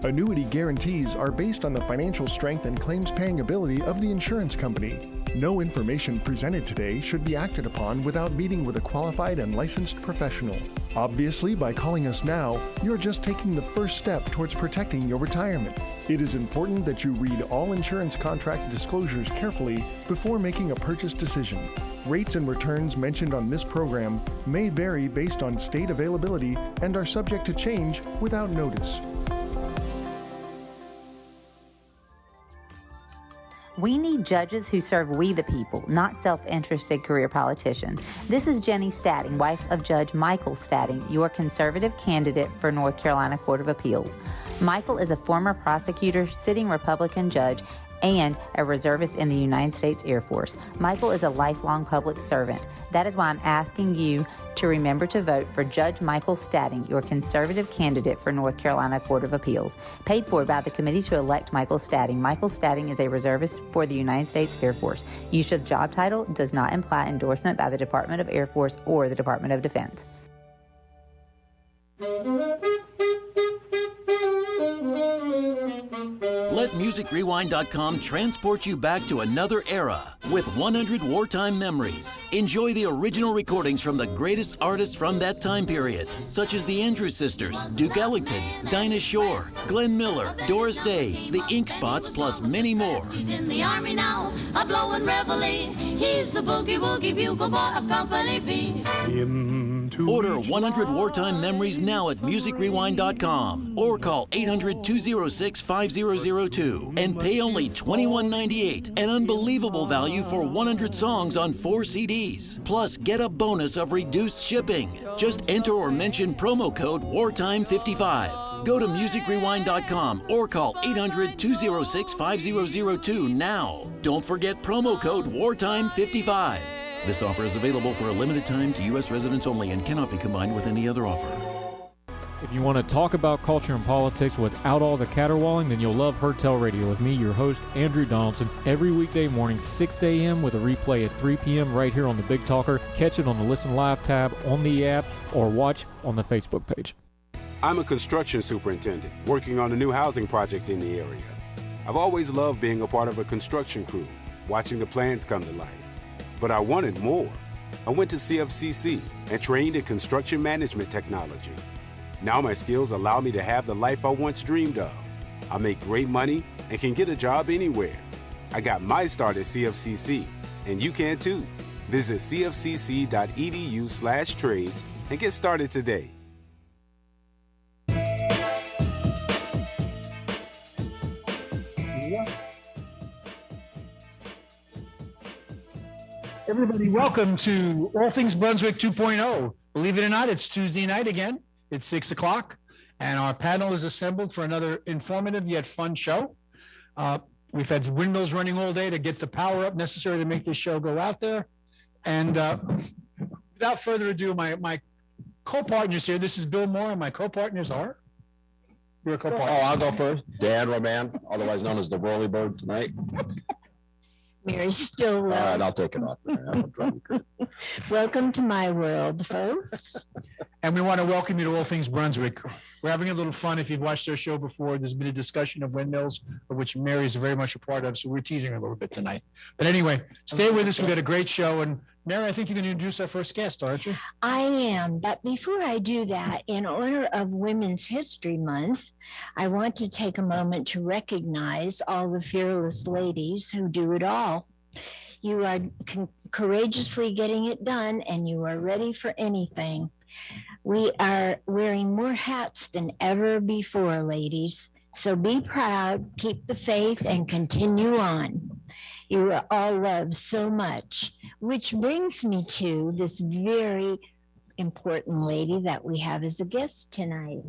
Annuity guarantees are based on the financial strength and claims-paying ability of the insurance company. No information presented today should be acted upon without meeting with a qualified and licensed professional. Obviously, by calling us now, you're just taking the first step towards protecting your retirement. It is important that you read all insurance contract disclosures carefully before making a purchase decision. Rates and returns mentioned on this program may vary based on state availability and are subject to change without notice. We need judges who serve we the people, not self-interested career politicians. This is Jenny Statting, wife of Judge Michael Statting, your conservative candidate for North Carolina Court of Appeals. Michael is a former prosecutor, sitting Republican judge, and a reservist in the United States Air Force. Michael is a lifelong public servant. That is why I'm asking you to remember to vote for Judge Michael Statting, your conservative candidate for North Carolina Court of Appeals. Paid for by the committee to elect Michael Statting. Michael Statting is a reservist for the United States Air Force. Use of job title does not imply endorsement by the Department of Air Force or the Department of Defense. Let MusicRewind.com transport you back to another era with 100 wartime memories. Enjoy the original recordings from the greatest artists from that time period, such as the Andrews Sisters, Duke Ellington, Dinah Shore, Glenn Miller, Doris Day, the Ink Spots, plus many more. He's in the army now, a blowing reveille. He's the boogie-woogie bugle boy of Company B. Order 100 wartime memories now at MusicRewind.com or call 800-206-5002 and pay only $21.98, an unbelievable value for 100 songs on 4 CDs. Plus, get a bonus of reduced shipping. Just enter or mention promo code WARTIME55. Go to MusicRewind.com or call 800-206-5002 now. Don't forget promo code WARTIME55. This offer is available for a limited time to U.S. residents only and cannot be combined with any other offer. If you want to talk about culture and politics without all the caterwauling, then you'll love Hertel Radio with me, your host, Andrew Donaldson, every weekday morning, 6 a.m. with a replay at 3 p.m. right here on the Big Talker. Catch it on the Listen Live tab on the app or watch on the Facebook page. I'm a construction superintendent working on a new housing project in the area. I've always loved being a part of a construction crew, watching the plans come to life. But I wanted more. I went to CFCC and trained in construction management technology. Now my skills allow me to have the life I once dreamed of. I make great money and can get a job anywhere. I got my start at CFCC, and you can too. Visit cfcc.edu/trades and get started today. Everybody, welcome to All Things Brunswick 2.0. Believe it or not, it's Tuesday night again. It's 6 o'clock, and our panel is assembled for another informative yet fun show. We've had windmills running all day to get the power up necessary to make this show go out there. And without further ado, my co-partners here, this is Bill Moore, and my co-partners are? You're a co-partner. Oh, I'll go first. Dan Roman, otherwise known as the Whirly Bird tonight. Mary Stillwell. All right, I'll take it off. Welcome to my world, folks. And we want to welcome you to All Things Brunswick. We're having a little fun. If you've watched our show before, there's been a discussion of windmills, of which Mary is very much a part of, so we're teasing her a little bit tonight. But anyway, stay with us. We've got a great show. And Mary, I think you're going to introduce our first guest, aren't you? I am. But before I do that, in honor of Women's History Month, I want to take a moment to recognize all the fearless ladies who do it all. You are courageously getting it done, and you are ready for anything. We are wearing more hats than ever before, ladies. So be proud, keep the faith, and continue on. You are all loved so much, which brings me to this very important lady that we have as a guest tonight.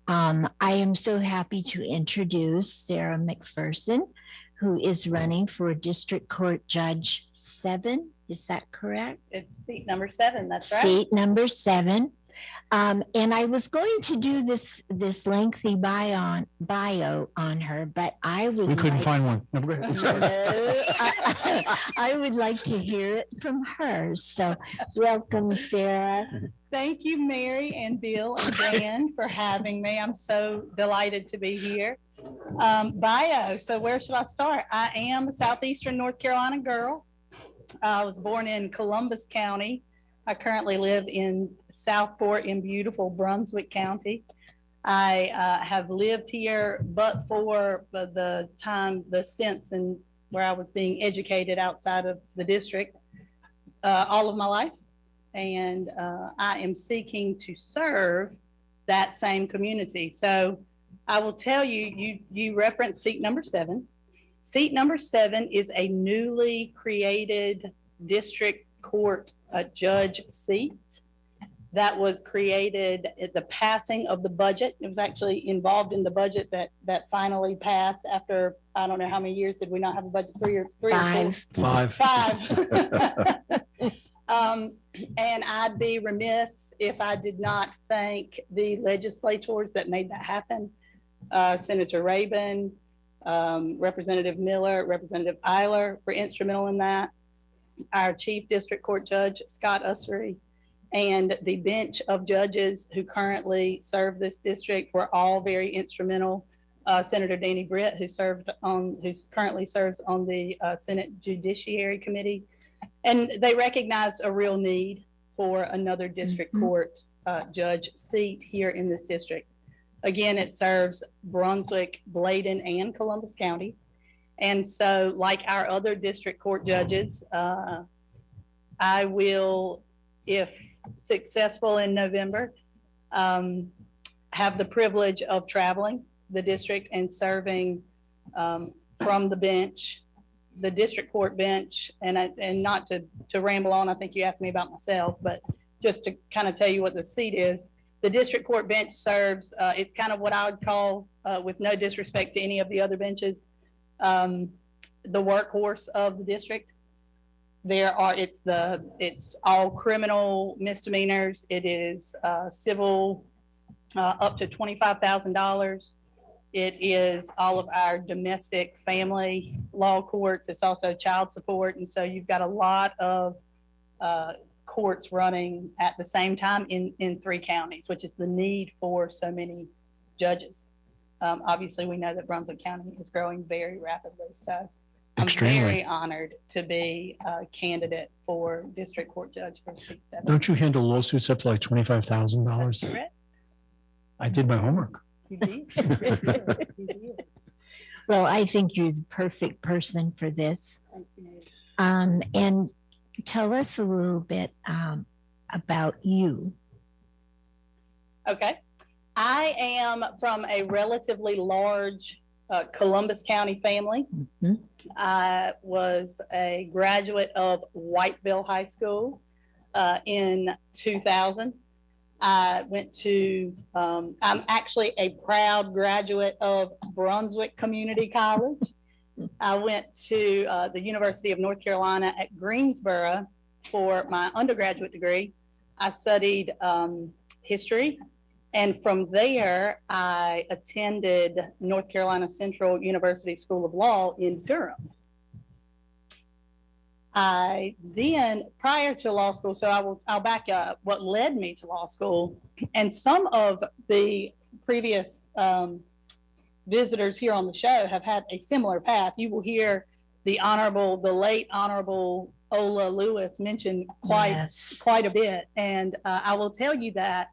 I am so happy to introduce Sarah McPherson, who is running for District Court Judge 7. Is that correct? It's seat number 7. That's right. Seat number 7. And I was going to do this lengthy bio on her, but I would. We couldn't like, find one. No, go ahead. I'm sorry. I would like to hear it from her. So, welcome, Sarah. Thank you, Mary and Bill and Dan, for having me. I'm so delighted to be here. Bio. So where should I start? I am a Southeastern North Carolina girl. I was born in Columbus County. I currently live in Southport in beautiful Brunswick County. I have lived here, but for the stints and where I was being educated outside of the district, all of my life. And I am seeking to serve that same community. So I will tell you, you referenced seat number 7. Seat number 7 is a newly created district court judge seat that was created at the passing of the budget. It was actually involved in the budget that finally passed after, I don't know how many years did we not have a budget, 3 or 4? Five. And I'd be remiss if I did not thank the legislators that made that happen. Senator Rabin, Representative Miller, Representative Eiler were instrumental in that. Our Chief District Court Judge, Scott Ussery, and the bench of judges who currently serve this district were all very instrumental. Senator Danny Britt, who currently serves on the Senate Judiciary Committee. And they recognized a real need for another district court judge seat here in this district. Again, it serves Brunswick, Bladen, and Columbus County. And so, like our other district court judges, I will, if successful in November, have the privilege of traveling the district and serving from the bench, the district court bench, and not to ramble on, I think you asked me about myself, but just to kind of tell you what the seat is. The district court bench serves, it's kind of what I would call, with no disrespect to any of the other benches, the workhorse of the district. It's all criminal misdemeanors. It is civil up to $25,000. It is all of our domestic family law courts. It's also child support. And so you've got a lot of courts running at the same time in 3 counties, which is the need for so many judges. Obviously, we know that Brunswick County is growing very rapidly. So I'm very honored to be a candidate for district court judge for seat 7. Don't you handle lawsuits up to like $25,000? Correct. I did my homework. You did. You did. Well, I think you're the perfect person for this. Thank you. And tell us a little bit about you. Okay. I am from a relatively large Columbus County family. Mm-hmm. I was a graduate of Whiteville High School in 2000. I went to, I'm actually a proud graduate of Brunswick Community College. I went to the University of North Carolina at Greensboro for my undergraduate degree. I studied history, and from there I attended North Carolina Central University School of Law in Durham. I then, prior to law school, so I'll back up what led me to law school, and some of the previous visitors here on the show have had a similar path. You will hear the late Honorable Ola Lewis mentioned quite a bit, and I will tell you that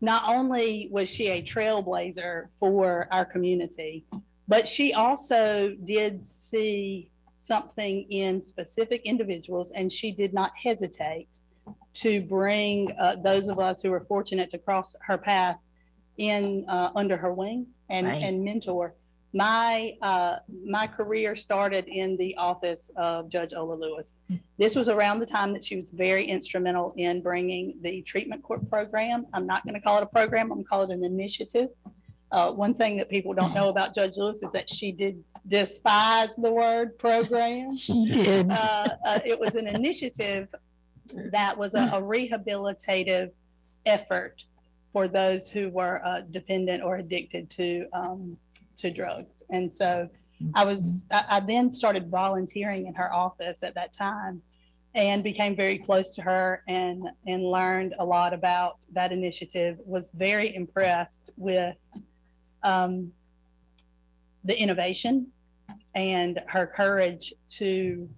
not only was she a trailblazer for our community, but she also did see something in specific individuals, and she did not hesitate to bring those of us who were fortunate to cross her path in under her wing and mentor. My career started in the office of Judge Ola Lewis. This was around the time that she was very instrumental in bringing the treatment court program. I'm not going to call it a program, I'm going to call it an initiative. One thing that people don't know about Judge Lewis is that she did despise the word program. She did. It was an initiative that was a rehabilitative effort for those who were dependent or addicted to drugs. And so I then started volunteering in her office at that time and became very close to her and learned a lot about that initiative, was very impressed with the innovation and her courage to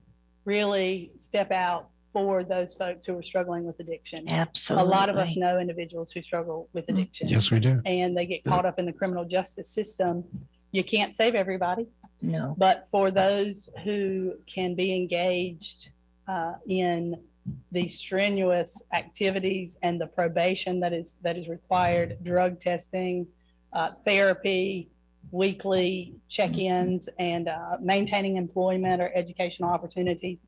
really step out for those folks who are struggling with addiction. Absolutely. A lot of us know individuals who struggle with addiction. Yes, we do. And they get caught up in the criminal justice system. You can't save everybody. No. But for those who can be engaged in the strenuous activities and the probation that is required, drug testing, therapy, weekly check-ins, and maintaining employment or educational opportunities.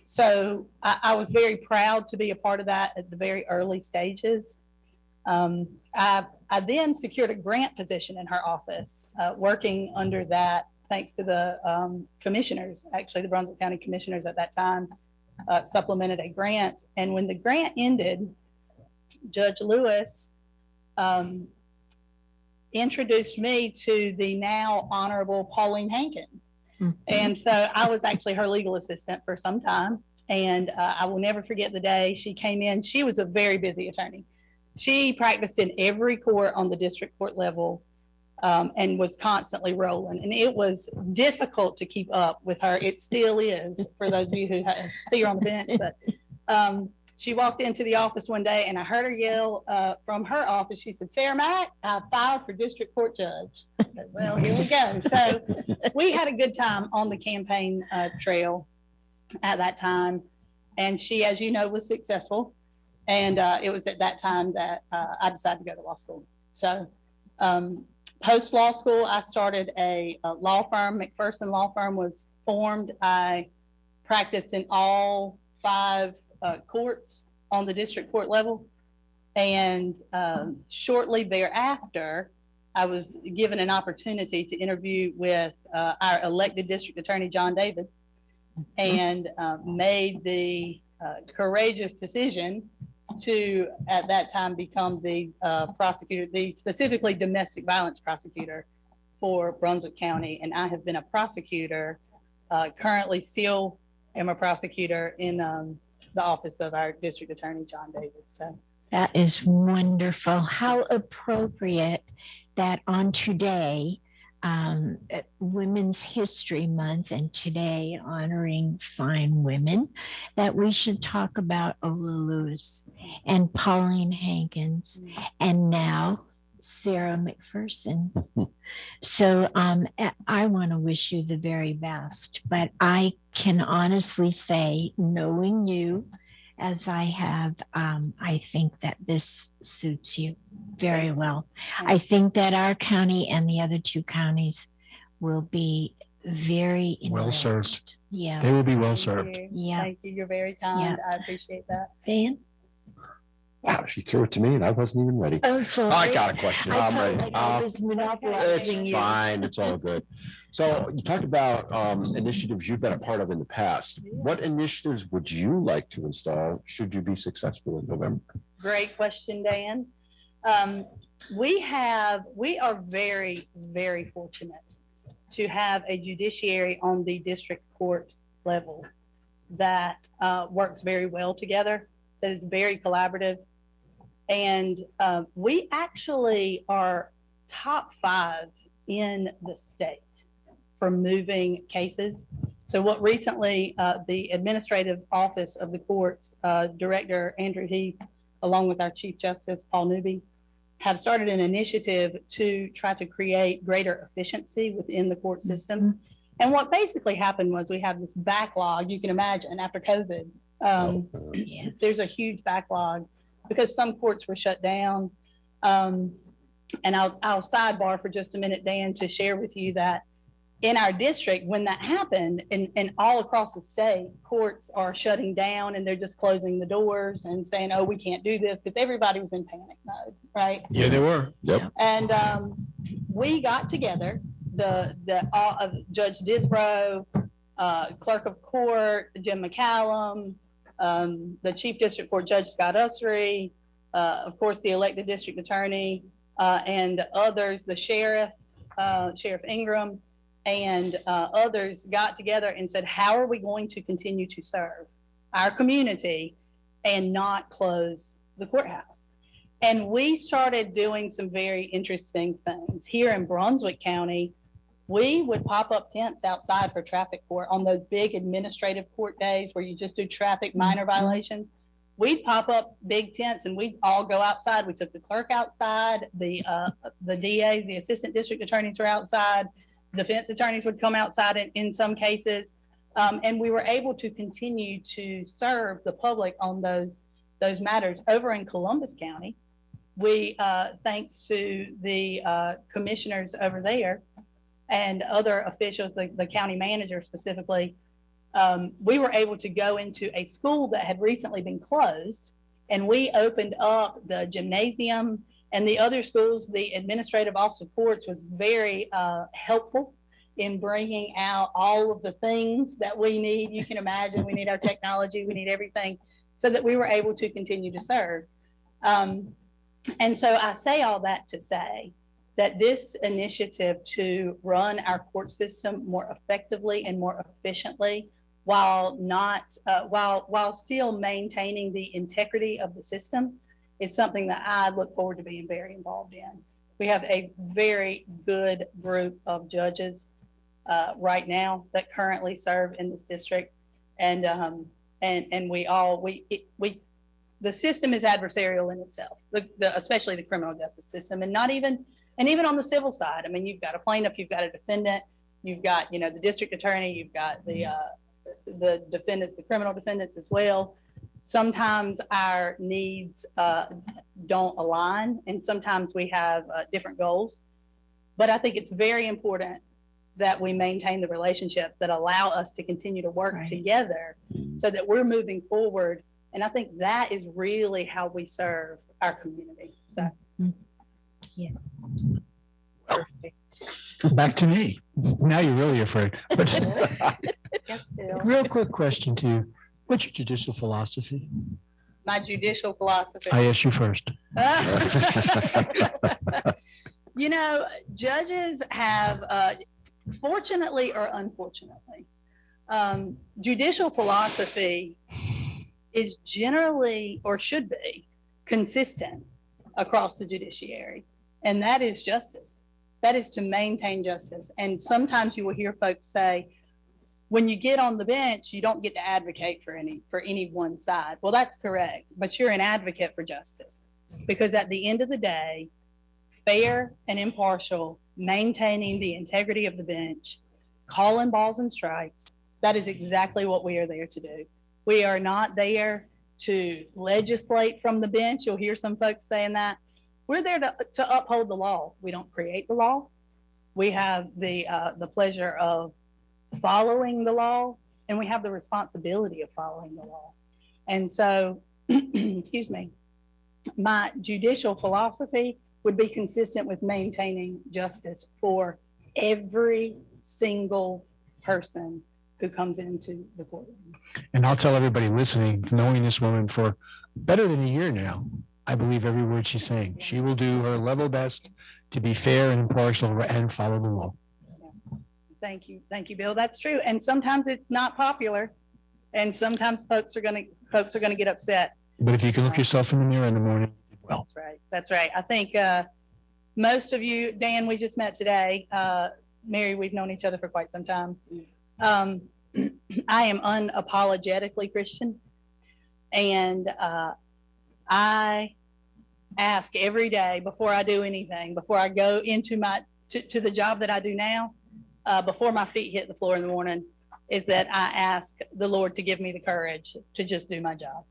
So I was very proud to be a part of that at the very early stages. I then secured a grant position in her office, working under that, thanks to the commissioners, actually the Brunswick County commissioners at that time, supplemented a grant. And when the grant ended, Judge Lewis introduced me to the now Honorable Pauline Hankins. And so I was actually her legal assistant for some time. And I will never forget the day she came in. She was a very busy attorney. She practiced in every court on the district court level and was constantly rolling. And it was difficult to keep up with her. It still is, for those of you who see her on the bench. But she walked into the office one day and I heard her yell from her office. She said, "Sarah Mac, I filed for district court judge." I said, "Well, here we go." So we had a good time on the campaign trail at that time. And she, as you know, was successful. And it was at that time that I decided to go to law school. So post law school, I started a law firm. McPherson Law Firm was formed. I practiced in all 5 courts on the district court level. And shortly thereafter, I was given an opportunity to interview with our elected district attorney, John David, and made the courageous decision to, at that time, become the prosecutor, the specifically domestic violence prosecutor for Brunswick County. And I have been a prosecutor, currently still am a prosecutor in the office of our district attorney, John David. So that is wonderful. How appropriate that on today, Women's History Month, and today honoring fine women, that we should talk about Ola Lewis and Pauline Hankins and now Sarah McPherson. So I want to wish you the very best, but I can honestly say, knowing you as I have, I think that this suits you very well. I think that our county and the other 2 counties will be very well served. Yeah, They will be well served. Yeah. Thank you. You're very kind. Yeah. I appreciate that. Dan? Wow, she threw it to me and I wasn't even ready. Oh, sorry. I got a question. I I'm felt ready. like I was monopolizing It's you. fine. It's all good. So you talked about initiatives you've been a part of in the past. What initiatives would you like to install should you be successful in November? Great question, Dan. We are very, very fortunate to have a judiciary on the district court level that works very well together, that is very collaborative. And we actually are top 5 in the state for moving cases. So what recently the administrative office of the courts, Director Andrew Heath, along with our Chief Justice Paul Newby, have started an initiative to try to create greater efficiency within the court system. And what basically happened was we have this backlog, you can imagine, after COVID. Yes. There's a huge backlog because some courts were shut down. And I'll sidebar for just a minute, Dan, to share with you that in our district, when that happened, and all across the state, courts are shutting down and they're just closing the doors and saying, "Oh, we can't do this," because everybody was in panic mode, right? Yeah, they were. Yep. And we got together, Judge Disbrow, Clerk of Court Jim McCallum, the Chief District Court Judge Scott Ussery, of course, the elected district attorney and others, the sheriff, Sheriff Ingram, and others got together and said, how are we going to continue to serve our community and not close the courthouse? And we started doing some very interesting things. Here in Brunswick County, we would pop up tents outside for traffic court on those big administrative court days where you just do traffic minor violations. We'd pop up big tents and we'd all go outside. We took the clerk outside, the DA, the assistant district attorneys were outside, defense attorneys would come outside in some cases. And we were able to continue to serve the public on those matters. Over in Columbus County, we, thanks to the commissioners over there and other officials, the county manager specifically, we were able to go into a school that had recently been closed, and we opened up the gymnasium and the other schools. The administrative office of courts was very helpful in bringing out all of the things that we need. You can imagine we need our technology, we need everything, so that we were able to continue to serve. And so I say all that to say that this initiative to run our court system more effectively and more efficiently, while still maintaining the integrity of the system, is something that I look forward to being very involved in. We have a very good group of judges right now that currently serve in this district, and the system is adversarial in itself, especially the criminal justice system, and even on the civil side. I mean, you've got a plaintiff, you've got a defendant, you've got the district attorney, you've got the defendants, the criminal defendants as well. Sometimes our needs don't align, and sometimes we have different goals. But I think it's very important that we maintain the relationships that allow us to continue to work together so that we're moving forward. And I think that is really how we serve our community. So, yeah. Back to me. Now you're really afraid. But yes, Bill. real quick question to you. What's your judicial philosophy? My judicial philosophy. I asked you first. Judges have, fortunately or unfortunately, judicial philosophy is generally, or should be, consistent across the judiciary. And that is justice. That is to maintain justice. And sometimes you will hear folks say, when you get on the bench, you don't get to advocate for any one side. Well, that's correct, but you're an advocate for justice, because at the end of the day, fair and impartial, maintaining the integrity of the bench, calling balls and strikes, that is exactly what we are there to do. We are not there to legislate from the bench. You'll hear some folks saying that. We're there to uphold the law. We don't create the law. We have the pleasure of following the law, and we have the responsibility of following the law. And so, excuse me, my judicial philosophy would be consistent with maintaining justice for every single person who comes into the courtroom. And I'll tell everybody listening, knowing this woman for better than a year now, I believe every word she's saying. She will do her level best to be fair and impartial and follow the law. Thank you, Bill. That's true. And sometimes it's not popular, and sometimes folks are going to get upset. But if you can look yourself in the mirror in the morning, well, That's right. I think most of you, Dan, we just met today. Mary, we've known each other for quite some time. I am unapologetically Christian, and I ask every day before I do anything, before I go into to the job that I do now, before my feet hit the floor in the morning, is that I ask the Lord to give me the courage to just do my job,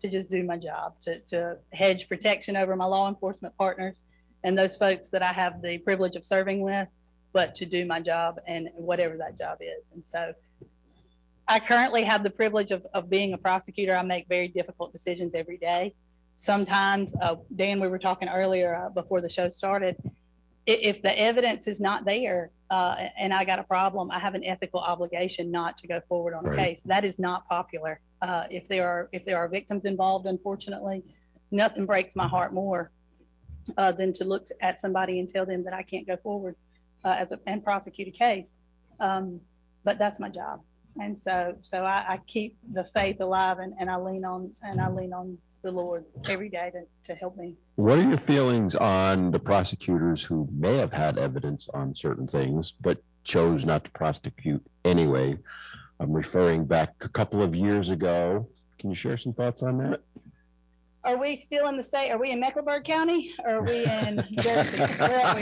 to hedge protection over my law enforcement partners and those folks that I have the privilege of serving with, but to do my job and whatever that job is. And so I currently have the privilege of being a prosecutor. I make very difficult decisions every day. Sometimes, Dan, we were talking earlier before the show started, if the evidence is not there and I got a problem, I have an ethical obligation not to go forward on a case. That is not popular. If there are victims involved, unfortunately, nothing breaks my heart more than to look at somebody and tell them that I can't go forward and prosecute a case. But that's my job. And so I keep the faith alive, and I lean on the Lord every day to help me. What are your feelings on the prosecutors who may have had evidence on certain things, but chose not to prosecute anyway? I'm referring back a couple of years ago. Can you share some thoughts on that? Are we still in the state? Are we in Mecklenburg County? Or are we in Jersey? Where are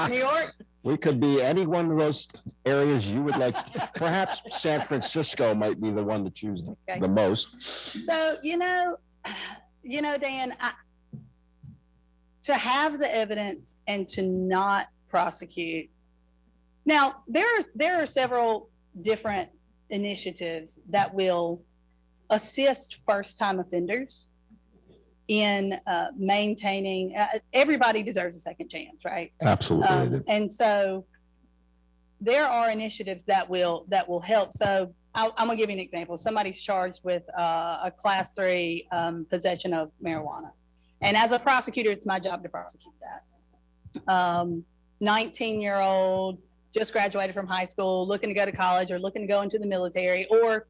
we? New York? We could be any one of those areas you would like. Perhaps San Francisco might be the one to choose the most. So, Dan, to have the evidence and to not prosecute. Now, there are several different initiatives that will assist first-time offenders in maintaining. Everybody deserves a second chance, right? Absolutely. And so there are initiatives that will help. So I'm gonna give you an example. Somebody's charged with a class 3 possession of marijuana, and as a prosecutor, it's my job to prosecute that. 19-year-old, just graduated from high school, looking to go to college or looking to go into the military or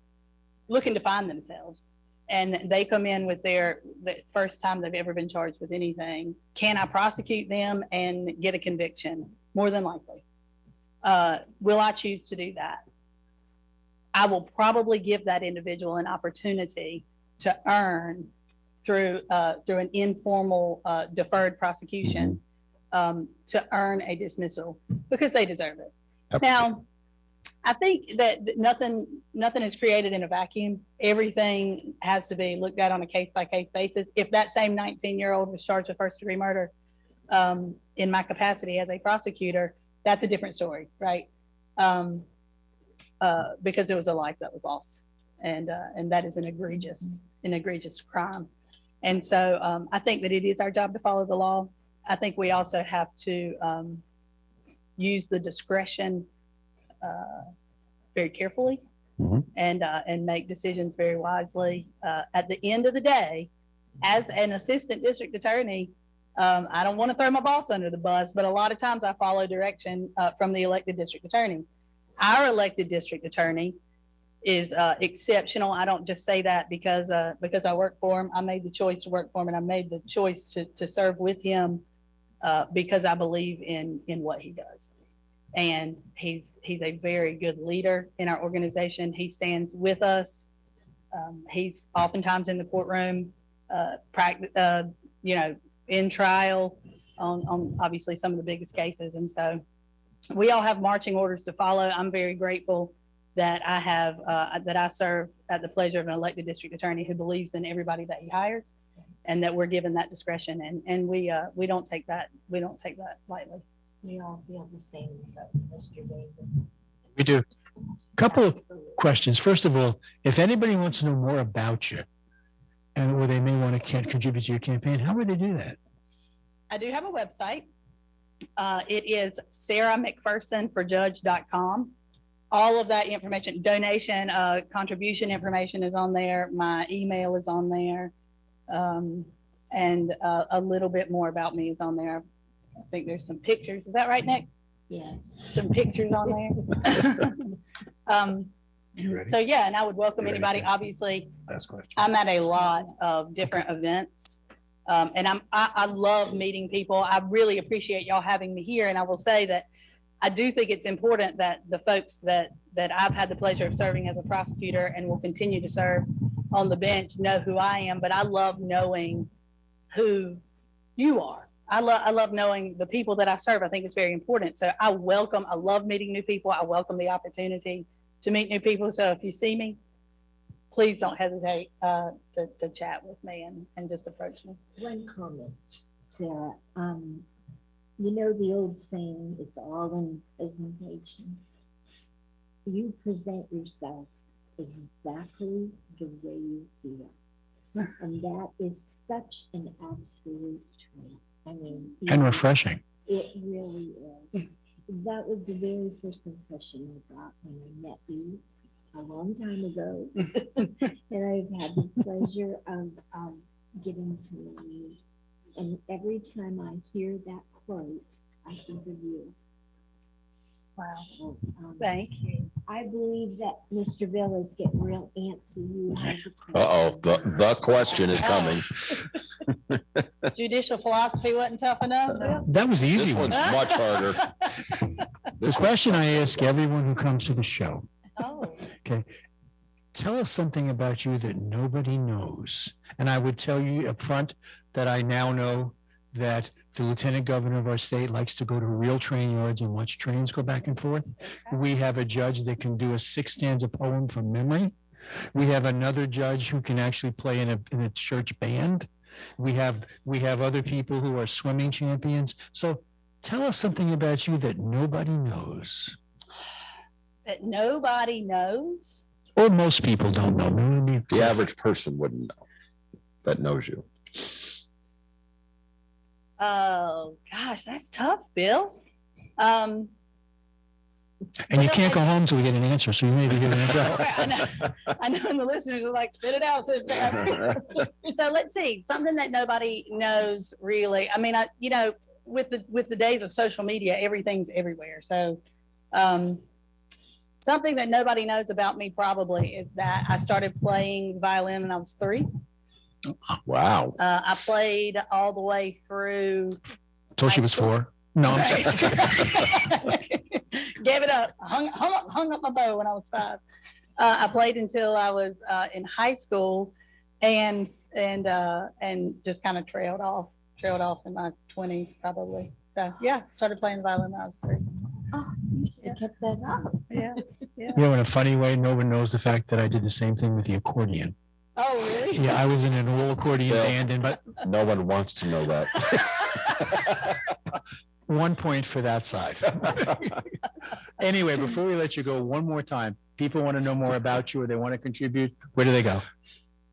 looking to find themselves. And they come in with the first time they've ever been charged with anything. Can I prosecute them and get a conviction? More than likely. Will I choose to do that? I will probably give that individual an opportunity to earn through an informal deferred prosecution to earn a dismissal because they deserve it. Absolutely. Now, I think that nothing is created in a vacuum. Everything has to be looked at on a case-by-case basis. If that same 19-year-old was charged with first-degree murder in my capacity as a prosecutor, that's a different story, right? Because there was a life that was lost, and that is an egregious crime. And so I think that it is our job to follow the law. I think we also have to use the discretion very carefully and make decisions very wisely. At the end of the day, as an assistant district attorney, I don't want to throw my boss under the bus, but a lot of times I follow direction from the elected district attorney. Our elected district attorney is exceptional. I don't just say that because I work for him. I made the choice to work for him, and I made the choice to serve with him because I believe in what he does. And he's a very good leader in our organization. He stands with us. He's oftentimes in the courtroom, in trial on obviously some of the biggest cases. And so we all have marching orders to follow. I'm very grateful that I serve at the pleasure of an elected district attorney who believes in everybody that he hires, and that we're given that discretion. And we don't take that lightly. We all feel the same, Mr. David. We do. Couple of questions. First of all, if anybody wants to know more about you or they may want to contribute to your campaign, how would they do that? I do have a website. It is Sarah McPherson for Judge.com. All of that information, donation, contribution information is on there. My email is on there. And a little bit more about me is on there. I think there's some pictures. Is that right, Nick? Yes. Some pictures on there. So yeah, and I would welcome anybody. Obviously, I'm at a lot of different events, and I love meeting people. I really appreciate y'all having me here, and I will say that I do think it's important that the folks that I've had the pleasure of serving as a prosecutor and will continue to serve on the bench know who I am. But I love knowing who you are. I love knowing the people that I serve. I think it's very important. So I love meeting new people. I welcome the opportunity to meet new people. So if you see me, please don't hesitate to chat with me and just approach me. One comment, Sarah. You know the old saying, it's all in presentation. You present yourself exactly the way you feel. And that is such an absolute trait. I mean, and refreshing. It really is. That was the very first impression I got when I met you a long time ago. And I've had the pleasure of getting to know me. And every time I hear that quote, I think of you. Wow. So, Thank you. I believe that Mr. Bill is getting real antsy. You has a question. The question is coming. Judicial philosophy wasn't tough enough. Bill? That was the easy This one. one's much harder. The question I ask everyone who comes to the show, Oh, okay, tell us something about you that nobody knows. And I would tell you up front that I now know that the lieutenant governor of our state likes to go to real train yards and watch trains go back and forth. We have a judge that can do a 6-stanza poem from memory. We have another judge who can actually play in a church band. We have other people who are swimming champions. So tell us something about you that nobody knows. that nobody knows. Or most people don't know. Maybe The average person wouldn't know that knows you. Oh gosh, that's tough, Bill. And you can't go home till we get an answer, so you may be giving it out. I know, and the listeners are like, spit it out, sister. So let's see, something that nobody knows really. I mean, with the days of social media, everything's everywhere. So something that nobody knows about me probably is that I started playing violin when I was 3. Wow. I played all the way through. Till she was 4. No, I'm Gave it up. Hung up my bow when I was 5. I played until I was in high school, and just kind of trailed off in my 20s probably. So yeah, started playing the violin when I was 3. Oh, you should have kept that up. Yeah. You know, in a funny way, no one knows the fact that I did the same thing with the accordion. Oh, really? Yeah, I was in an old accordion band, but no one wants to know that. 1 point for that side. Anyway, before we let you go, one more time, people want to know more about you or they want to contribute. Where do they go?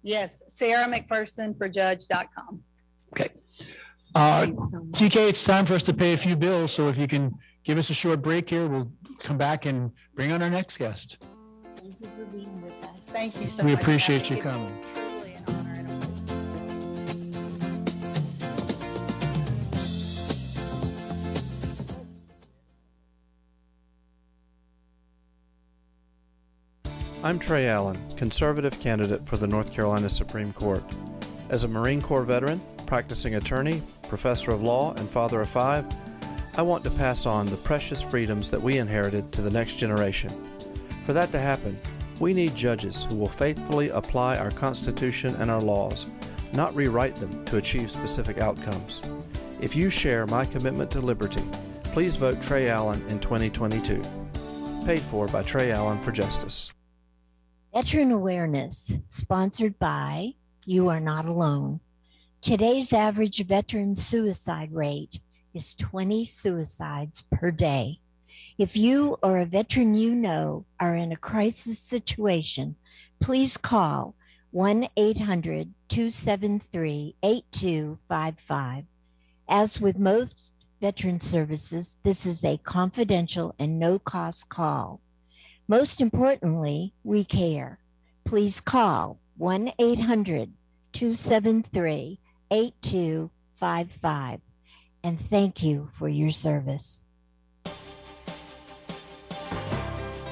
Yes, Sarah McPherson for judge.com. Okay. TK, it's time for us to pay a few bills. So if you can give us a short break here, we'll come back and bring on our next guest. Thank you for being with us. Thank you so We much. appreciate you It's coming. Truly an honor and a privilege. I'm Trey Allen, conservative candidate for the North Carolina Supreme Court. As a Marine Corps veteran, practicing attorney, professor of law, and father of 5, I want to pass on the precious freedoms that we inherited to the next generation. For that to happen, we need judges who will faithfully apply our Constitution and our laws, not rewrite them to achieve specific outcomes. If you share my commitment to liberty, please vote Trey Allen in 2022. Paid for by Trey Allen for Justice. Veteran Awareness, sponsored by You Are Not Alone. Today's average veteran suicide rate is 20 suicides per day. If you or a veteran you know are in a crisis situation, please call 1-800-273-8255. As with most veteran services, this is a confidential and no-cost call. Most importantly, we care. Please call 1-800-273-8255. And thank you for your service.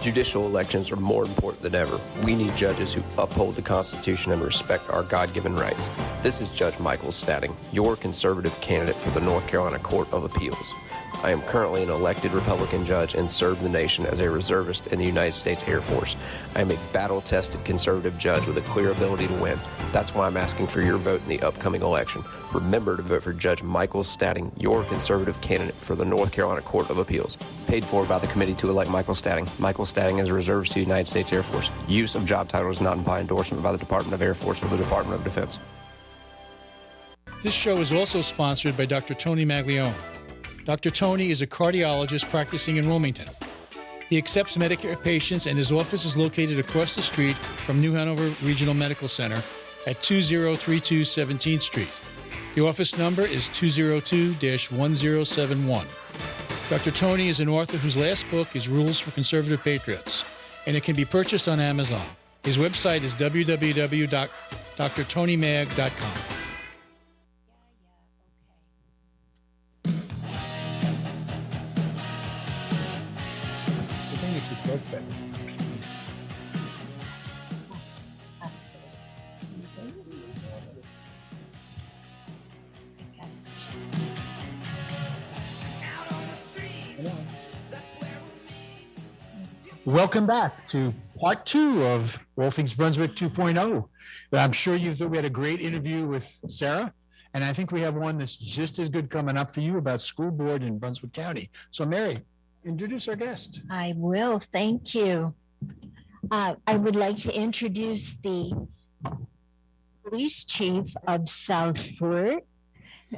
Judicial elections are more important than ever. We need judges who uphold the Constitution and respect our God-given rights. This is Judge Michael Statting, your conservative candidate for the North Carolina Court of Appeals. I am currently an elected Republican judge and serve the nation as a reservist in the United States Air Force. I am a battle-tested conservative judge with a clear ability to win. That's why I'm asking for your vote in the upcoming election. Remember to vote for Judge Michael Statting, your conservative candidate for the North Carolina Court of Appeals. Paid for by the committee to elect Michael Statting. Michael Statting is a reservist to the United States Air Force. Use of job title does not imply endorsement by the Department of Air Force or the Department of Defense. This show is also sponsored by Dr. Tony Maglione. Dr. Tony is a cardiologist practicing in Wilmington. He accepts Medicare patients, and his office is located across the street from New Hanover Regional Medical Center at 2032 17th Street. The office number is 202-1071. Dr. Tony is an author whose last book is Rules for Conservative Patriots, and it can be purchased on Amazon. His website is www.drtonymag.com. birthday. Welcome back to part 2 of All Things Brunswick 2.0. I'm sure you thought we had a great interview with Sarah, and I think we have one that's just as good coming up for you about school board in Brunswick County. So Mary, introduce our guest. I will. Thank you. I would like to introduce the police chief of Southport,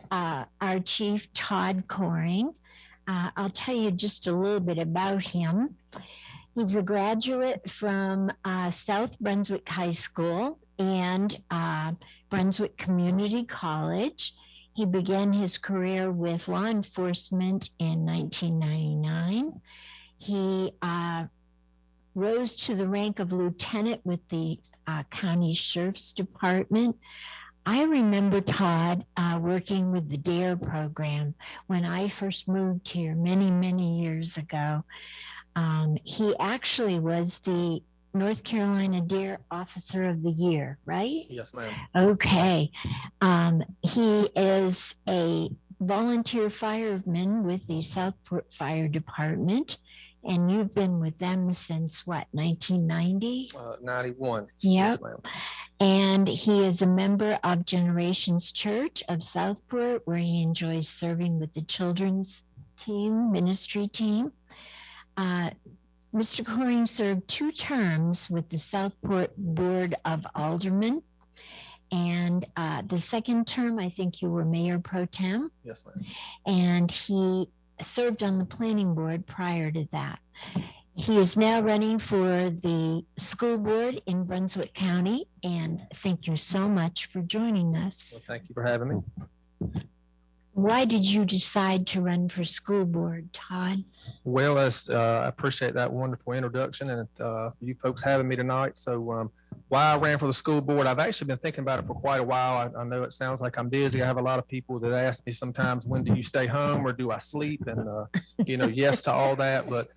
our chief, Todd Coring. I'll tell you just a little bit about him. He's a graduate from South Brunswick High School and Brunswick Community College. He began his career with law enforcement in 1999. He rose to the rank of lieutenant with the county sheriff's department. I remember Todd working with the DARE program when I first moved here many years ago. He actually was the North Carolina DARE Officer of the Year, right? Yes, ma'am. Okay. He is a volunteer fireman with the Southport Fire Department, and you've been with them since what, 1990? 91. Yep. Yes, ma'am. And he is a member of Generations Church of Southport, where he enjoys serving with the children's team, ministry team. Mr. Coring served 2 terms with the Southport Board of Aldermen. And the second term, I think you were Mayor Pro Tem. Yes, ma'am. And he served on the planning board prior to that. He is now running for the school board in Brunswick County. And thank you so much for joining us. Well, thank you for having me. Why did you decide to run for school board, Todd? Well, I appreciate that wonderful introduction and for you folks having me tonight. So why I ran for the school board, I've actually been thinking about it for quite a while. I know it sounds like I'm busy. I have a lot of people that ask me sometimes, when do you stay home or do I sleep? And, yes to all that. But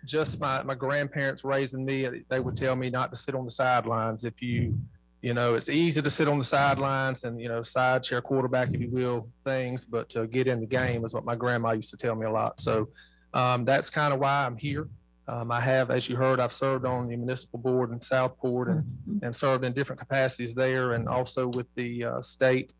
just my grandparents raising me, they would tell me not to sit on the sidelines. If it's easy to sit on the sidelines and, side chair quarterback, if you will, things, but to get in the game is what my grandma used to tell me a lot. So that's kind of why I'm here. I have, as you heard, I've served on the municipal board in Southport and served in different capacities there, and also with the state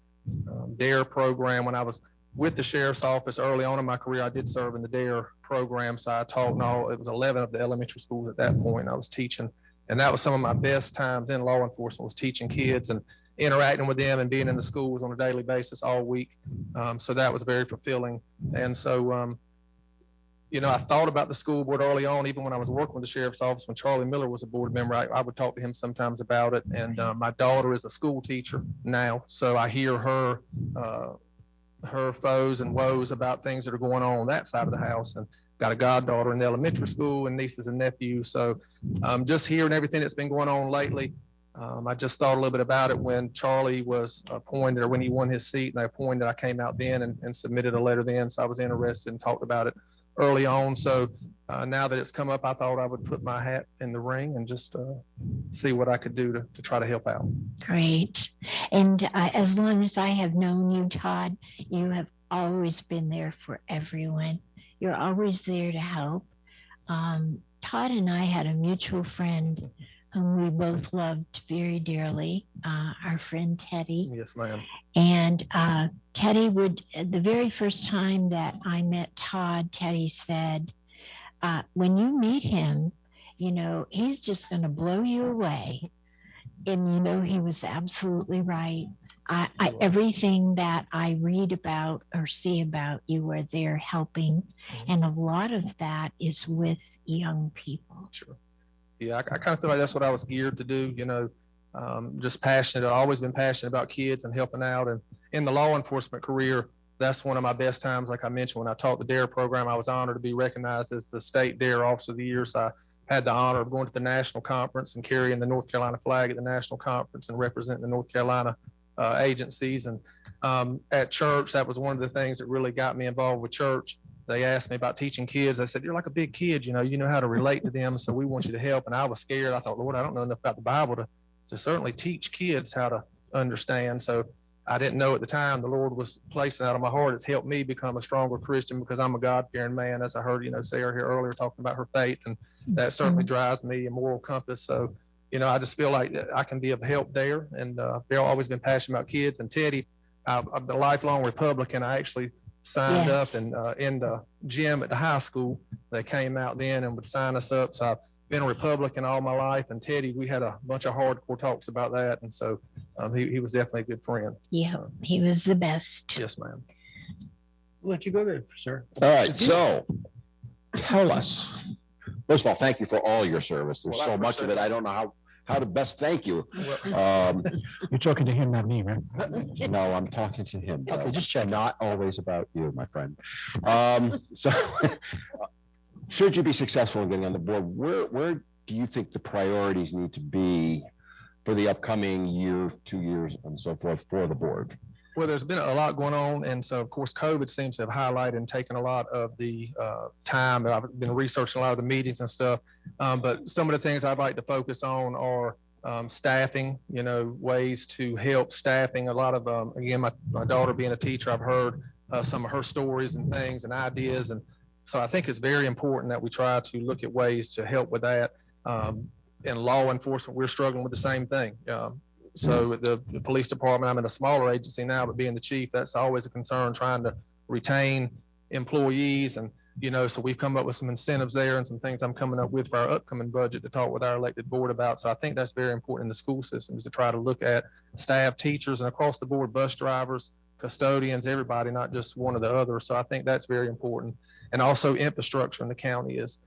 DARE program. When I was with the sheriff's office early on in my career, I did serve in the DARE program. So I taught it was 11 of the elementary schools at that point. I was teaching. And that was some of my best times in law enforcement, was teaching kids and interacting with them and being in the schools on a daily basis all week. So that was very fulfilling. And so, I thought about the school board early on, even when I was working with the sheriff's office, when Charlie Miller was a board member, I would talk to him sometimes about it. And my daughter is a school teacher now. So I hear her foes and woes about things that are going on that side of the house. And got a goddaughter in the elementary school and nieces and nephews. So just hearing everything that's been going on lately, I just thought a little bit about it when Charlie was appointed, or when he won his seat and they appointed. I came out then and submitted a letter then. So I was interested and talked about it early on. So now that it's come up, I thought I would put my hat in the ring and just see what I could do to try to help out. Great. And as long as I have known you, Todd, you have always been there for everyone. You're always there to help. Todd and I had a mutual friend whom we both loved very dearly, our friend Teddy. Yes, ma'am. And Teddy the very first time that I met Todd, Teddy said, when you meet him, he's just going to blow you away. And, he was absolutely right. Everything that I read about or see about, you are there helping. And a lot of that is with young people. Sure. Yeah, I kind of feel like that's what I was geared to do, just passionate. I've always been passionate about kids and helping out. And in the law enforcement career, that's one of my best times. Like I mentioned, when I taught the DARE program, I was honored to be recognized as the state DARE Officer of the Year. So I had the honor of going to the national conference and carrying the North Carolina flag at the national conference and representing the North Carolina agencies. And at church, that was one of the things that really got me involved with church. they asked me about teaching kids. I said, you're like a big kid, you know how to relate to them. So we want you to help. And I was scared. I thought, Lord, I don't know enough about the Bible to certainly teach kids how to understand. So I didn't know at the time the Lord was placing out of my heart. It's helped me become a stronger Christian because I'm a God-fearing man, as I heard, Sarah here earlier talking about her faith, and that certainly drives me a moral compass. So, I just feel like that I can be of help there. And they've always been passionate about kids. And Teddy, I'm a lifelong Republican. I actually signed up and in the gym at the high school, they came out then and would sign us up. So I've been a Republican all my life. And Teddy, we had a bunch of hardcore talks about that. And so he was definitely a good friend. Yeah, so, he was the best. Yes, ma'am. We'll let you go there, sir. All right. So tell us, first of all, thank you for all your service. There's so much of it. I don't know how to best thank you. You're talking to him, not me, right? No, I'm talking to him. Okay, just check. Not always about you, my friend. So should you be successful in getting on the board, where do you think the priorities need to be for the upcoming year, 2 years, and so forth for the board? Well, there's been a lot going on. And so, of course, COVID seems to have highlighted and taken a lot of the time that I've been researching a lot of the meetings and stuff. But some of the things I'd like to focus on are staffing, ways to help staffing. A lot of, again, my daughter being a teacher, I've heard some of her stories and things and ideas. And so I think it's very important that we try to look at ways to help with that. In law enforcement, we're struggling with the same thing. So the police department, I'm in a smaller agency now, but being the chief, that's always a concern, trying to retain employees. And, so we've come up with some incentives there and some things I'm coming up with for our upcoming budget to talk with our elected board about. So I think that's very important in the school systems to try to look at staff, teachers, and across the board, bus drivers, custodians, everybody, not just one or the other. So I think that's very important. And also infrastructure in the county is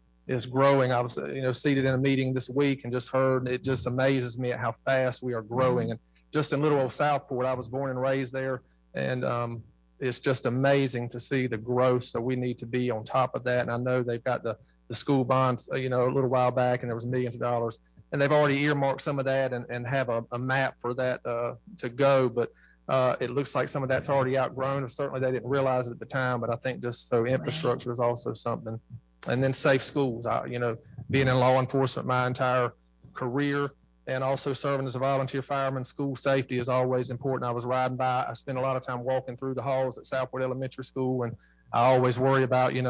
growing. I was, seated in a meeting this week and just heard, it just amazes me at how fast we are growing. And just in little old Southport, I was born and raised there. And it's just amazing to see the growth. So we need to be on top of that. And I know they've got the school bonds, a little while back, and there was millions of dollars. And they've already earmarked some of that and have a map for that to go. But it looks like some of that's already outgrown. Certainly they didn't realize it at the time, but I think just so infrastructure is also something. And then safe schools, being in law enforcement my entire career and also serving as a volunteer fireman, school safety is always important. I was riding by, I spend a lot of time walking through the halls at Southport Elementary School, and I always worry about, when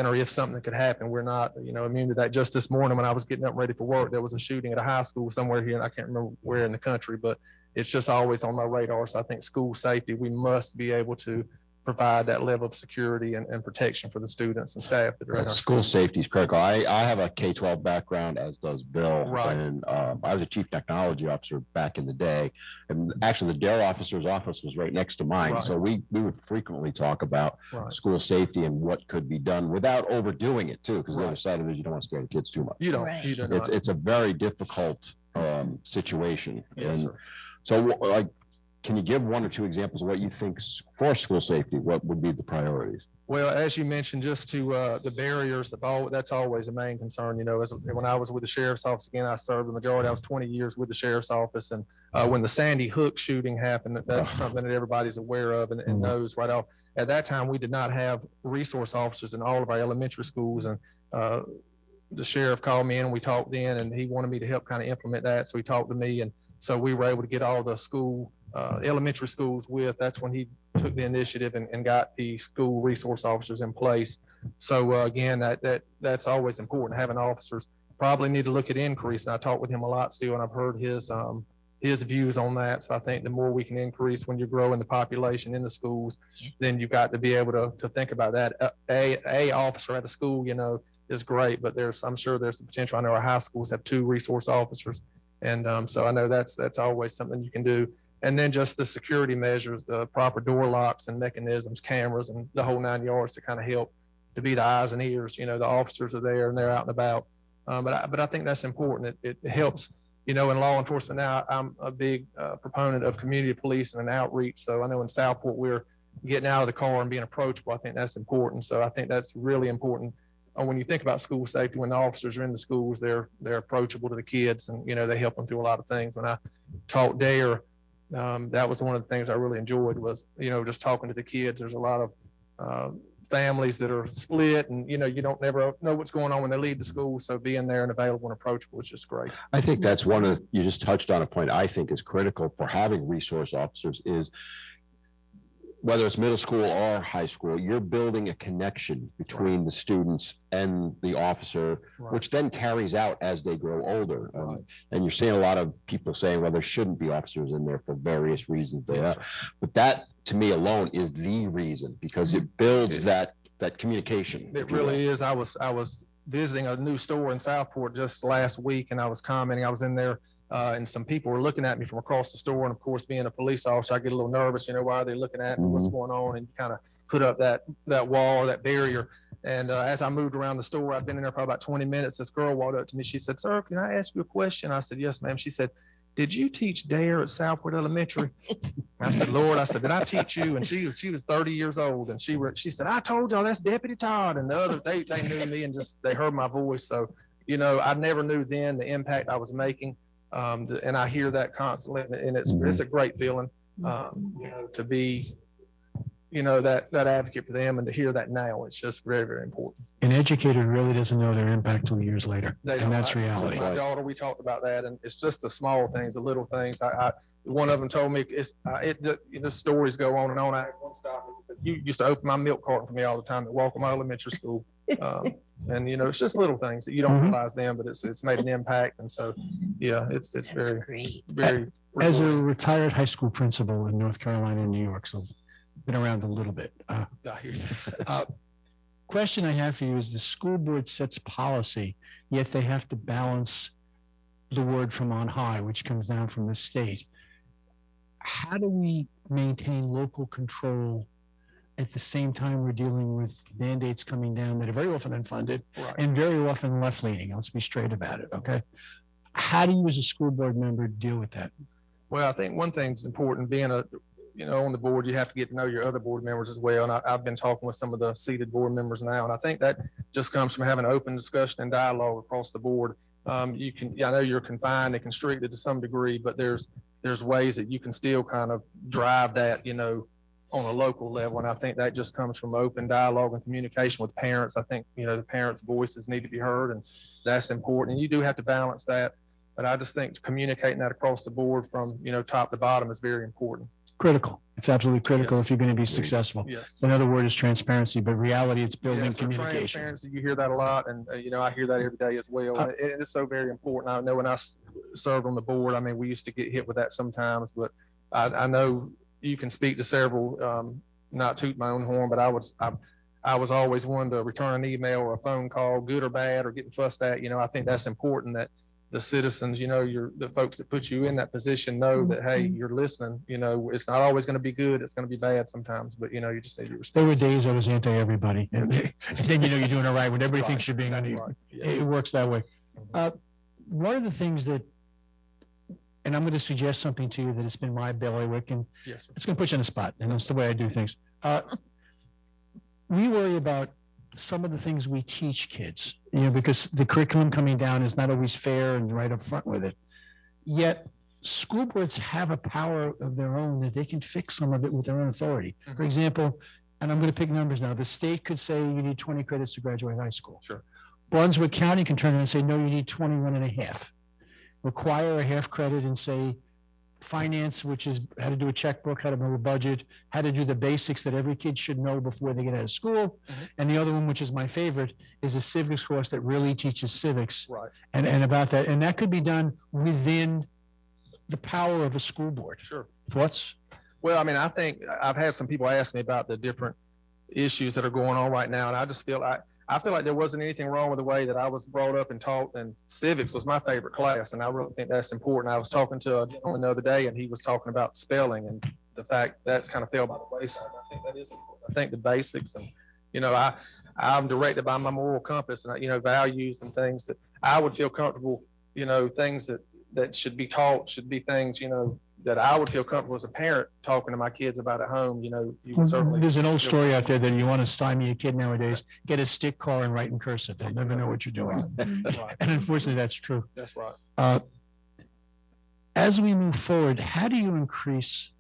or if something could happen. We're not, immune to that. Just this morning when I was getting up ready for work, there was a shooting at a high school somewhere here, and I can't remember where in the country, but it's just always on my radar. So I think school safety, we must be able to provide that level of security and protection for the students and staff that are in our school safety is critical. I have a K-12 background, as does Bill. Right. And I was a chief technology officer back in the day. And actually the DARE officer's office was right next to mine. Right. So we would frequently talk about school safety and what could be done without overdoing it too. Because the other side of it is you don't want to scare the kids too much. You don't. You do not. It's a very difficult situation. Yes, and sir. so can you give one or two examples of what you think for school safety, what would be the priorities? Well, as you mentioned, just to the barriers, that's always a main concern. When I was with the sheriff's office, again, I served the majority. I was 20 years with the sheriff's office. And when the Sandy Hook shooting happened, that's something that everybody's aware of and knows right off. At that time, we did not have resource officers in all of our elementary schools. And the sheriff called me in and we talked then, and he wanted me to help kind of implement that. So he talked to me. And so we were able to get all the elementary schools that's when he took the initiative and got the school resource officers in place. So again, that's always important. Having officers, probably need to look at increase. And I talked with him a lot still, and I've heard his views on that. So I think the more we can increase when you're growing the population in the schools, then you've got to be able to think about that. A officer at a school, is great, but I'm sure there's the potential. I know our high schools have 2 resource officers. And so I know that's always something you can do. And then just the security measures, the proper door locks and mechanisms, cameras, and the whole 9 yards to kind of help to be the eyes and ears. The officers are there and they're out and about. But I think that's important. It helps, in law enforcement now. I'm a big proponent of community policing and outreach. So I know in Southport, we're getting out of the car and being approachable. I think that's important. So I think that's really important. When you think about school safety, when the officers are in the schools, they're approachable to the kids, and they help them through a lot of things. When I taught DARE, that was one of the things I really enjoyed was just talking to the kids. There's a lot of families that are split, and you don't never know what's going on when they leave the school. So being there and available and approachable is just great. I think that's one of you just touched on a point I think is critical for having resource officers is whether it's middle school or high school, you're building a connection between the students and the officer, which then carries out as they grow older. And you're seeing a lot of people saying, well, there shouldn't be officers in there for various reasons. But that, to me alone, is the reason, because it builds that communication. It really is. I was visiting a new store in Southport just last week, and I was commenting. I was in there. And some people were looking at me from across the store. And of course, being a police officer, I get a little nervous, why are they looking at me? What's going on? And you kind of put up that wall, that barrier. And as I moved around the store, I'd been in there probably about 20 minutes. This girl walked up to me. She said, "Sir, can I ask you a question?" I said, "Yes, ma'am." She said, "Did you teach DARE at Southport Elementary?" I said, "Lord," I said, "did I teach you?" And she was 30 years old. And she said, "I told y'all that's Deputy Todd." And the other, they knew me and just, they heard my voice. So, I never knew then the impact I was making. And I hear that constantly, and it's a great feeling, to be, that advocate for them, and to hear that now. It's just very, very important. An educator really doesn't know their impact till years later, and that's reality. My daughter, we talked about that, and it's just the small things, the little things. One of them told me, the stories go on and on. I had one stop and said, "You used to open my milk carton for me all the time at Walker Elementary School." And it's just little things that you don't realize them, but it's made an impact. And so, yeah, it's very great. Very. As a retired high school principal in North Carolina and New York, so been around a little bit. I hear you. Question I have for you is: the school board sets policy, yet they have to balance the word from on high, which comes down from the state. How do we maintain local control at the same time we're dealing with mandates coming down that are very often unfunded and very often left-leaning? Let's be straight about it, okay? How do you as a school board member deal with that? Well, I think one thing that's important, being on the board, you have to get to know your other board members as well. And I've been talking with some of the seated board members now, and I think that just comes from having an open discussion and dialogue across the board. I know you're confined and constricted to some degree, but there's ways that you can still kind of drive that, on a local level. And I think that just comes from open dialogue and communication with parents. I think, the parents' voices need to be heard, and that's important. And you do have to balance that. But I just think communicating that across the board from, top to bottom is very important. Critical. It's absolutely critical if you're going to be successful. Yes. Another word is transparency, but reality, it's building communication. Transparency, you hear that a lot. And, I hear that every day as well. And it's so very important. I know when I served on the board, we used to get hit with that sometimes, but I know you can speak to several, not toot my own horn, but I was always one to return an email or a phone call, good or bad, or getting fussed at. I think that's important that the citizens, the folks that put you in that position know that, hey, you're listening. It's not always going to be good. It's going to be bad sometimes, but you just need to respect. There were days I was anti-everybody, and then you're doing it right when everybody thinks you're being unequal. It works that way. One of the things that, and I'm going to suggest something to you that has been my bailiwick, and it's going to put you on the spot, and that's the way I do things. We worry about some of the things we teach kids, because the curriculum coming down is not always fair and right up front with it. Yet school boards have a power of their own that they can fix some of it with their own authority. For example, and I'm going to pick numbers now, the state could say you need 20 credits to graduate high school. Sure. Brunswick County can turn around and say, no, you need 21 and a half. Require a half credit and say finance, which is how to do a checkbook, how to build a budget, how to do the basics that every kid should know before they get out of school. And the other one, which is my favorite, is a civics course that really teaches civics and about that. And that could be done within the power of a school board. Sure. Thoughts? Well, I think I've had some people ask me about the different issues that are going on right now. And I just feel I feel like there wasn't anything wrong with the way that I was brought up and taught, and civics was my favorite class. And I really think that's important. I was talking to a gentleman the other day, and he was talking about spelling and the fact that's kind of fell by the wayside. I think that is important. I think the basics, and, I'm directed by my moral compass and, values and things that I would feel comfortable, things that should be taught should be things, that I would feel comfortable as a parent talking to my kids about at home. You can certainly. There's an old story out there that you want to stymie a kid nowadays, get a stick car and write in cursive. They'll never know what you're doing. And unfortunately, that's true. That's right. As we move forward, how do you increase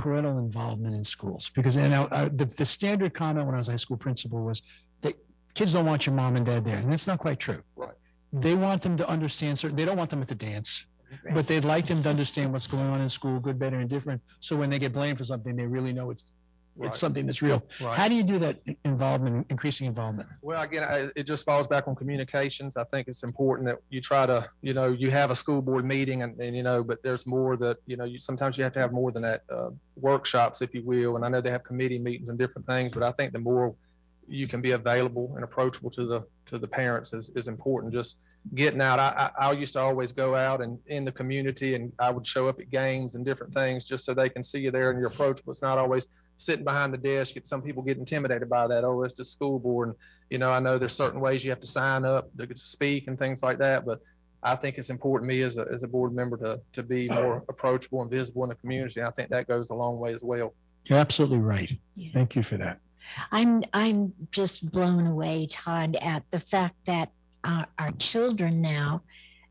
parental involvement in schools? Because the standard comment when I was a high school principal was that kids don't want your mom and dad there, and that's not quite true. Right. They want them to understand certain. They don't want them at the dance, but they'd like them to understand what's going on in school, good, better, and different. So when they get blamed for something, they really know it's something that's real. Right. How do you do that involvement, increasing involvement? Well, again, it just falls back on communications. I think it's important that you try to, you have a school board meeting and but there's more that, sometimes you have to have more than that, workshops, if you will. And I know they have committee meetings and different things, but I think the more you can be available and approachable to the parents is important. Just getting out. I used to always go out and in the community, and I would show up at games and different things just so they can see you there and you're approachable. It's not always sitting behind the desk. Some people get intimidated by that. Oh, it's the school board. And, I know there's certain ways you have to sign up to speak and things like that. But I think it's important to me as a board member to be more approachable and visible in the community. And I think that goes a long way as well. You're absolutely right. Yeah. Thank you for that. I'm just blown away, Todd, at the fact that our children now,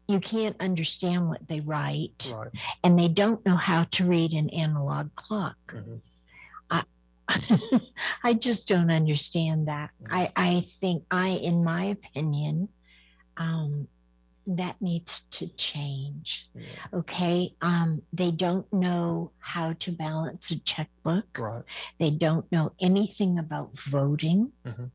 you can't understand what they write, right, and they don't know how to read an analog clock. Mm-hmm. I just don't understand that. I think in my opinion, that needs to change. Yeah. Okay. They don't know how to balance a checkbook. Right. They don't know anything about voting. Mm-hmm.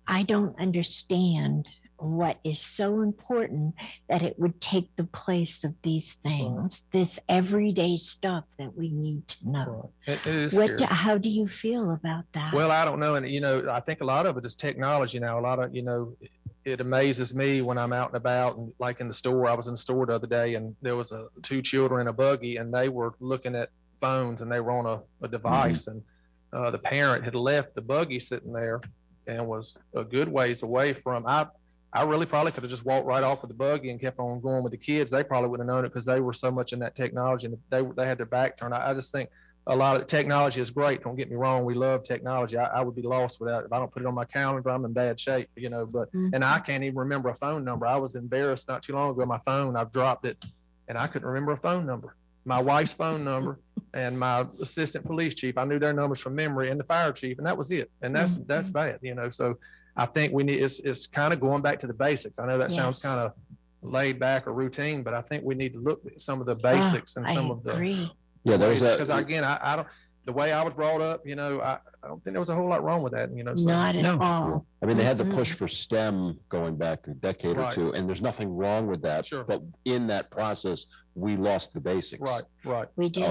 I don't understand what is so important that it would take the place of these things, this everyday stuff that we need to know. It is scary. How do you feel about that? Well, I don't know. And, I think a lot of it is technology now. A lot of, it amazes me when I'm out and about, and like in the store. I was in the store the other day, and there was two children in a buggy, and they were looking at phones, and they were on a device. Mm-hmm. And the parent had left the buggy sitting there and was a good ways away from. I really probably could have just walked right off with the buggy and kept on going with the kids. They probably wouldn't have known it because they were so much in that technology, and they had their back turned. I just think a lot of technology is great. Don't get me wrong. We love technology. I would be lost without it. If I don't put it on my calendar, I'm in bad shape, but, and I can't even remember a phone number. I was embarrassed not too long ago. My phone, I've dropped it, and I couldn't remember a phone number. My wife's phone number and my assistant police chief, I knew their numbers from memory, and the fire chief, and that was it. And that's bad, so I think we need, it's kind of going back to the basics. I know that sounds kind of laid back or routine, but I think we need to look at some of the basics and some of the, yeah, because again, I don't, the way I was brought up, I don't think there was a whole lot wrong with that, so. Not at all. I mean, they had the push for STEM going back a decade or two, and there's nothing wrong with that. Sure. But in that process, we lost the basics. Right. We did.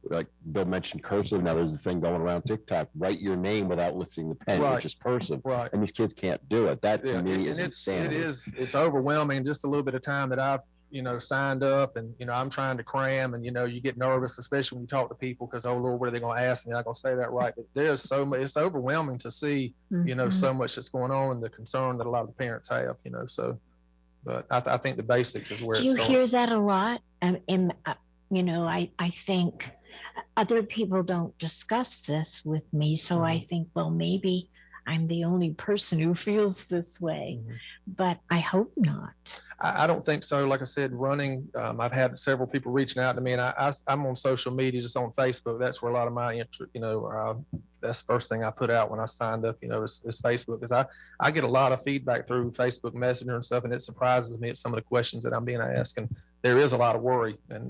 Like Bill mentioned cursive. Now there's a thing going around TikTok. Write your name without lifting the pen, which is cursive. Right. And these kids can't do it. That to me is insanity. It's overwhelming. Just a little bit of time that I've signed up, and I'm trying to cram, and you get nervous, especially when you talk to people, because oh Lord, what are they going to ask me? I'm not going to say that right. But there's so much. It's overwhelming to see so much that's going on, and the concern that a lot of the parents have. So, but I think the basics is where do it you starts. hear that a lot? I think other people don't discuss this with me, so I think, well, maybe I'm the only person who feels this way, but I hope not. I don't think so. Like I said, running, I've had several people reaching out to me, and I'm on social media, just on Facebook. That's where a lot of my interest, that's the first thing I put out when I signed up, is Facebook, because I get a lot of feedback through Facebook Messenger and stuff, and it surprises me at some of the questions that I'm being asked. And there is a lot of worry, and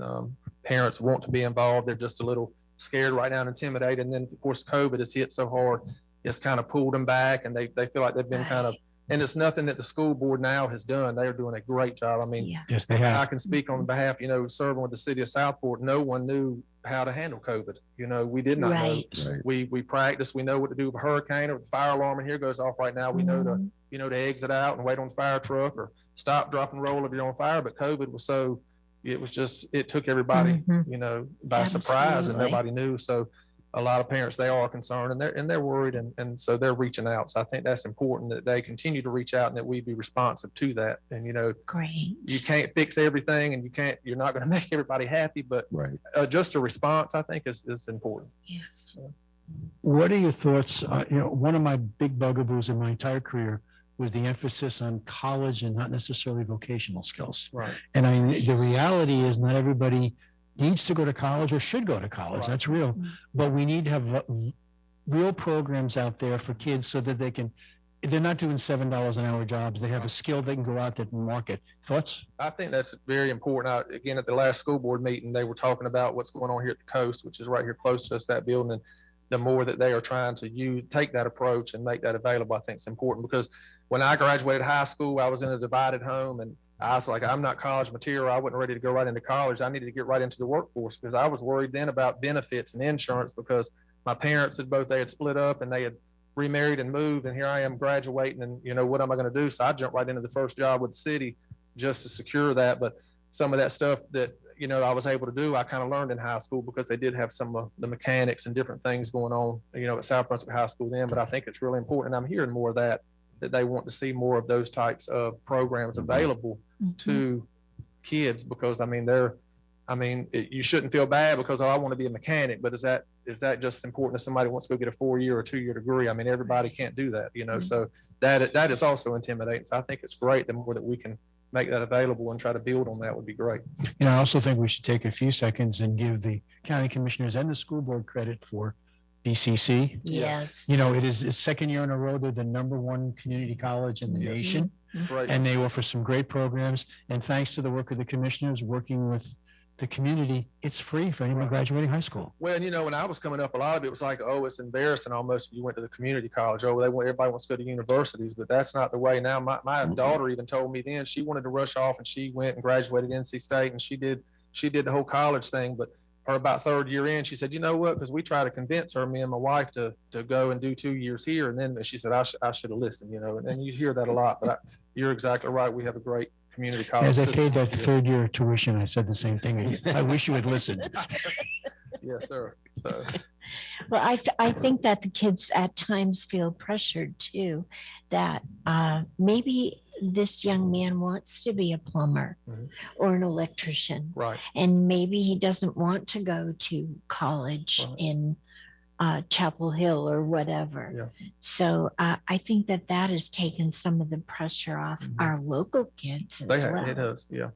parents want to be involved. They're just a little scared right now and intimidated. And then, of course, COVID has hit so hard. It's kind of pulled them back, and they feel like they've been kind of, and it's nothing that the school board now has done. They're doing a great job. I mean, yes, they have. I can speak on behalf, serving with the city of Southport. No one knew how to handle COVID. We did not know. We practiced. We know what to do with a hurricane or the fire alarm, and here goes off right now. We know to exit out and wait on the fire truck, or stop, drop, and roll if you're on fire. But COVID was so, it took everybody, by surprise, and nobody knew. So a lot of parents, they are concerned, and they're worried, and so they're reaching out. So I think that's important that they continue to reach out, and that we be responsive to that. And great. You can't fix everything, and you're not going to make everybody happy, but just a response, I think, is important. Yes. What are your thoughts? One of my big bugaboos in my entire career was the emphasis on college and not necessarily vocational skills. Right. And the reality is not everybody needs to go to college or should go to college. That's real. But we need to have real programs out there for kids so that they're not doing $7 an hour jobs. They have a skill they can go out there and market. Thoughts? I think that's very important. Again, at the last school board meeting, they were talking about what's going on here at the coast, which is right here close to us, that building. And the more that they are trying to take that approach and make that available, I think it's important, because when I graduated high school, I was in a divided home, and I was like, I'm not college material. I wasn't ready to go right into college. I needed to get right into the workforce, because I was worried then about benefits and insurance, because my parents they had split up and they had remarried and moved, and here I am graduating, and what am I going to do? So I jumped right into the first job with the city just to secure that. But some of that stuff that I was able to do, I kind of learned in high school, because they did have some of the mechanics and different things going on at South Brunswick High School then. But I think it's really important, and I'm hearing more of that they want to see more of those types of programs available to kids, because you shouldn't feel bad because I want to be a mechanic, but is that just important if somebody wants to go get a 4-year or 2-year degree? I mean, everybody can't do that, so that is also intimidating. So I think it's great. The more that we can make that available and try to build on that would be great. I also think we should take a few seconds and give the county commissioners and the school board credit for BCC. Yes. It is the second year in a row they're the #1 community college in the nation. Right. And they offer some great programs. And thanks to the work of the commissioners working with the community, it's free for anyone graduating high school. Well, when I was coming up, a lot of it was like, oh, it's embarrassing almost if you went to the community college. Oh, everybody wants to go to universities, but that's not the way now. My daughter even told me then she wanted to rush off, and she went and graduated NC State, and she did the whole college thing. But her about 3rd year in, she said, you know what, because we tried to convince her, me and my wife, to go and do 2 years here. And then she said, I should have listened, and you hear that a lot. But you're exactly right. We have a great community college. As I paid that 3rd year tuition, I said the same thing. I wish you had listened. Yes, sir. So. Well, I think that the kids at times feel pressured too, that maybe this young man wants to be a plumber or an electrician. Right. And maybe he doesn't want to go to college in Chapel Hill or whatever. Yeah. So I think that has taken some of the pressure off our local kids as well. It does, yeah.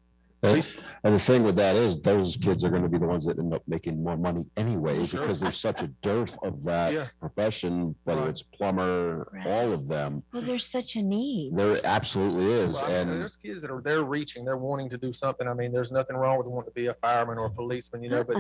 And the thing with that is those kids are going to be the ones that end up making more money anyway, because there's such a dearth of that profession, whether it's plumber, all of them. Well, there's such a need. There absolutely is. Well, and there's kids that they're wanting to do something. I mean, there's nothing wrong with wanting to be a fireman or a policeman, but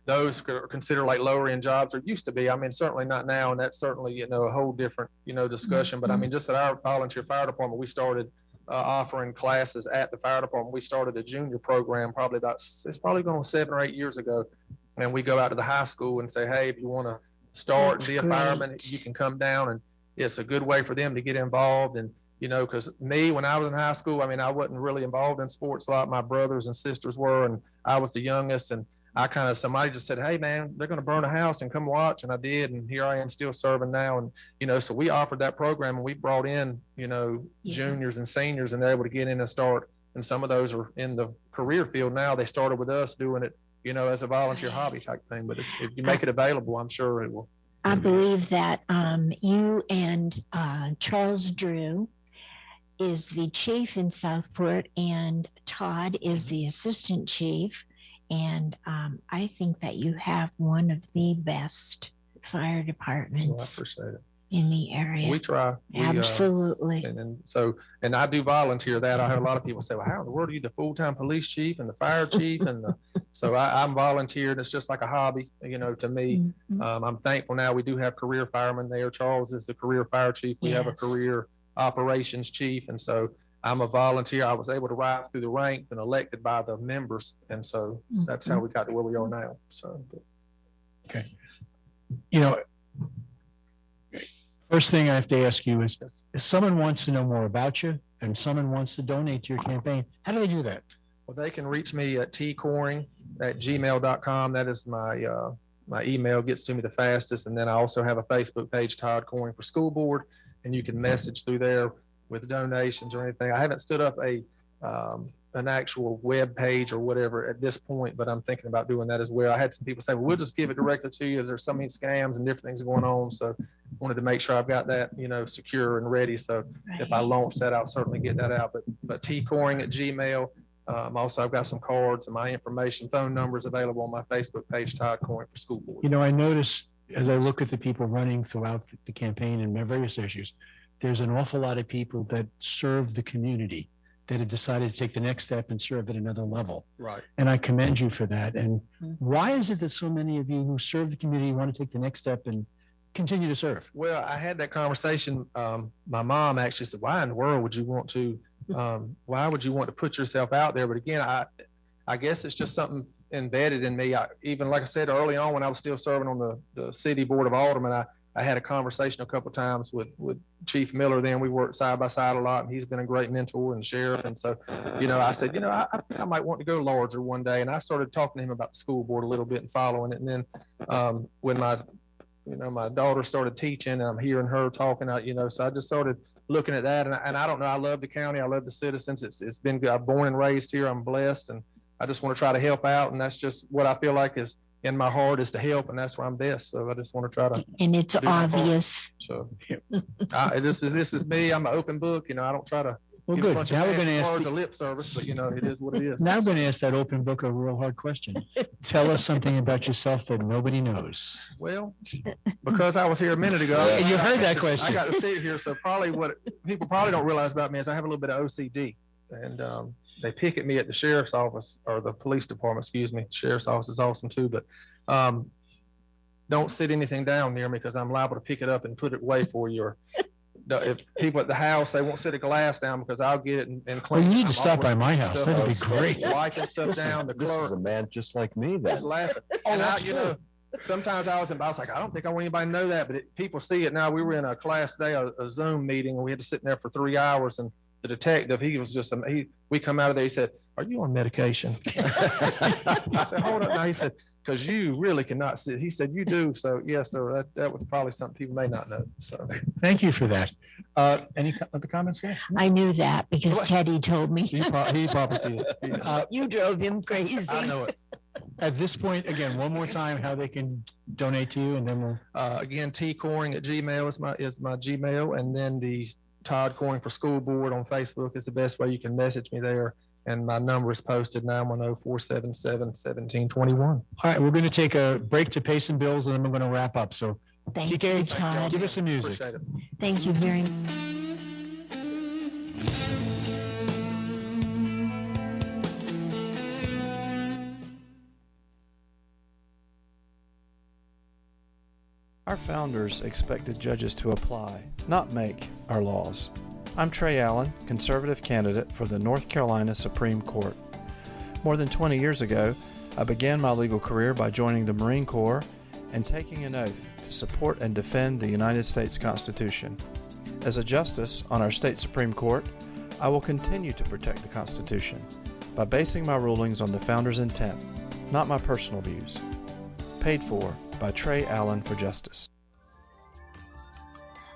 those are considered like lower end jobs, or used to be. I mean, certainly not now. And that's certainly, a whole different, discussion. But I mean, just at our volunteer fire department, we started offering classes at the fire department. We started a junior program it's probably going on 7 or 8 years ago. And we go out to the high school and say, hey, if you want to start and be a fireman, you can come down. And it's a good way for them to get involved. And, because when I was in high school, I mean, I wasn't really involved in sports a lot. My brothers and sisters were, and I was the youngest. And somebody just said, hey man, they're going to burn a house and come watch. And I did. And here I am still serving now. And, so we offered that program, and we brought in, juniors and seniors, and they're able to get in and start. And some of those are in the career field now. They started with us doing it, as a volunteer hobby type thing. But if you make it available, I'm sure it will. I believe that you and Charles Drew is the chief in Southport, and Todd is the assistant chief. And I think that you have one of the best fire departments in the area. We try. Absolutely. And I do volunteer that. I heard a lot of people say, well, how in the world are you the full-time police chief and the fire chief? So I'm volunteered. It's just like a hobby, to me. I'm thankful now we do have career firemen there. Charles is the career fire chief. We have a career operations chief. And so I'm a volunteer. I was able to rise through the ranks and elected by the members. And so that's how we got to where we are now. So, okay. First thing I have to ask you is, if someone wants to know more about you and someone wants to donate to your campaign, how do they do that? Well, they can reach me at tcoring@gmail.com. That is my email, gets to me the fastest. And then I also have a Facebook page, Todd Coring for School Board, and you can message through there with donations or anything. I haven't stood up an actual web page or whatever at this point, but I'm thinking about doing that as well. I had some people say, well, we'll just give it directly to you. There's so many scams and different things going on. So wanted to make sure I've got that, secure and ready. So if I launch that, I'll certainly get that out. But tcoring@gmail, Also, I've got some cards and my information, phone numbers available on my Facebook page, Todd Coring for School Board. You know, I notice as I look at the people running throughout the campaign and various issues, there's an awful lot of people that serve the community that have decided to take the next step and serve at another level. Right. And I commend you for that. And why is it that so many of you who serve the community want to take the next step and continue to serve? Well, I had that conversation. My mom actually said, why in the world would you want to, why would you want to put yourself out there? But again, I guess it's just something embedded in me. Even like I said early on, when I was still serving on the city board of aldermen, I had a conversation a couple of times with Chief Miller. Then we worked side by side a lot, and he's been a great mentor and sheriff. And so, I said, I think I might want to go larger one day. And I started talking to him about the school board a little bit and following it. And then when my daughter started teaching, and I'm hearing her talking, so I just started looking at that. And I don't know, I love the county. I love the citizens. It's been good. I'm born and raised here. I'm blessed. And I just want to try to help out. And that's just what I feel like is in my heart, is to help. And that's where I'm best. So I just want to try to. And it's obvious. So this is me. I'm an open book. I don't try to. Well, good. Now we're going to ask a lip service, but it is what it is. Now I'm going to ask that open book a real hard question. Tell us something about yourself that nobody knows. Well, because I was here a minute ago. And you heard that question. I got to sit here. So probably what people probably don't realize about me is I have a little bit of OCD, and they pick at me at the sheriff's office or the police department, excuse me. The sheriff's office is awesome too, but don't sit anything down near me because I'm liable to pick it up and put it away for you. Or if people at the house, they won't set a glass down because I'll get it and clean. Well, you need to stop by my house. That'd be great. Wiping stuff down. The This is a man just like me then. just laughing. And sometimes I was like, I don't think I want anybody to know that, but people see it now. We were in a class day, a Zoom meeting, and we had to sit in there for 3 hours. And the detective, he was just, we come out of there, he said, "Are you on medication?" I said, "Hold up." Now he said, "Because you really cannot sit." He said, "You do." So yes, sir, that was probably something people may not know. So thank you for that. Any other comments here? I knew that because Teddy told me. He probably did. You drove him crazy. I know it. At this point, again, one more time, how they can donate to you, and then we'll. Again, tcoring@gmail is my Gmail, and then the Todd Coring for School Board on Facebook is the best way you can message me there. And my number is posted 910-477-1721. All right, we're going to take a break to pay some bills, and then we're going to wrap up. So, Thank you, TK, Todd. give us some music. Appreciate it. Thank you very much. Our founders expected judges to apply, not make, our laws. I'm Trey Allen, conservative candidate for the North Carolina Supreme Court. More than 20 years ago, I began my legal career by joining the Marine Corps and taking an oath to support and defend the United States Constitution. As a justice on our state Supreme Court, I will continue to protect the Constitution by basing my rulings on the founders' intent, not my personal views. Paid for by Trey Allen for Justice.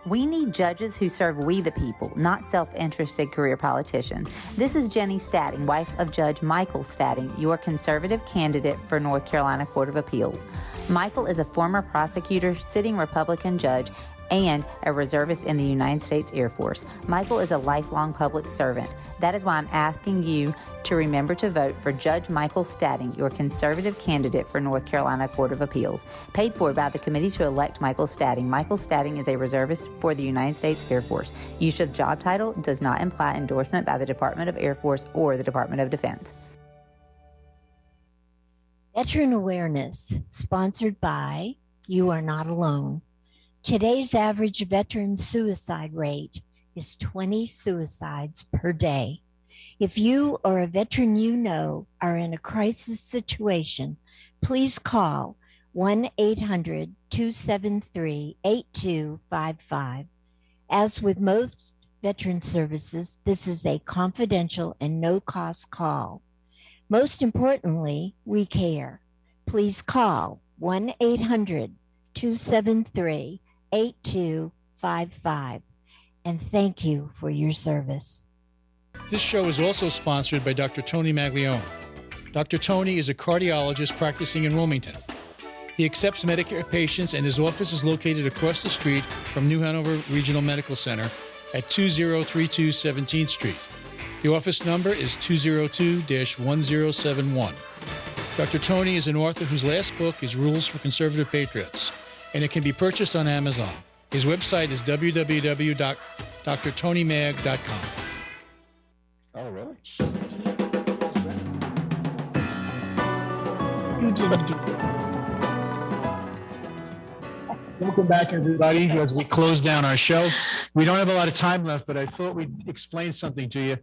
We need judges who serve we the people, not self-interested career politicians. This is Jenny Statting, wife of Judge Michael Statting, your conservative candidate for North Carolina Court of Appeals. Michael is a former prosecutor, sitting Republican judge, and a reservist in the United States Air Force. Michael is a lifelong public servant. That is why I'm asking you to remember to vote for Judge Michael Statting, your conservative candidate for North Carolina Court of Appeals. Paid for by the committee to elect Michael Statting. Michael Statting is a reservist for the United States Air Force. Use of job title does not imply endorsement by the Department of Air Force or the Department of Defense. Veteran Awareness, sponsored by You Are Not Alone. Today's average veteran suicide rate is 20 suicides per day. If you or a veteran you know are in a crisis situation, please call 1-800-273-8255. As with most veteran services, this is a confidential and no-cost call. Most importantly, we care. Please call 1-800-273-8255. And thank you for your service. This show is also sponsored by Dr. Tony Maglione. Dr. Tony is a cardiologist practicing in Wilmington. He accepts Medicare patients, and his office is located across the street from New Hanover Regional Medical Center at 2032 17th Street. The office number is 202-1071. Dr. Tony is an author whose last book is Rules for Conservative Patriots, and it can be purchased on Amazon. His website is www.drtonymag.com. Oh, really? Welcome back, everybody, as we close down our show. We don't have a lot of time left, but I thought we'd explain something to you.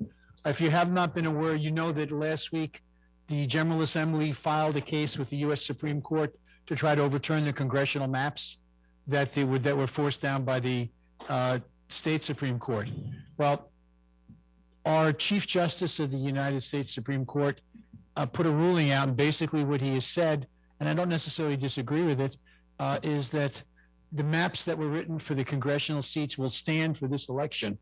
If you have not been aware, you know that last week, the General Assembly filed a case with the U.S. Supreme Court to try to overturn the congressional maps that were forced down by the state Supreme Court. Well, our Chief Justice of the United States Supreme Court put a ruling out, and basically what he has said, and I don't necessarily disagree with it, is that the maps that were written for the congressional seats will stand for this election.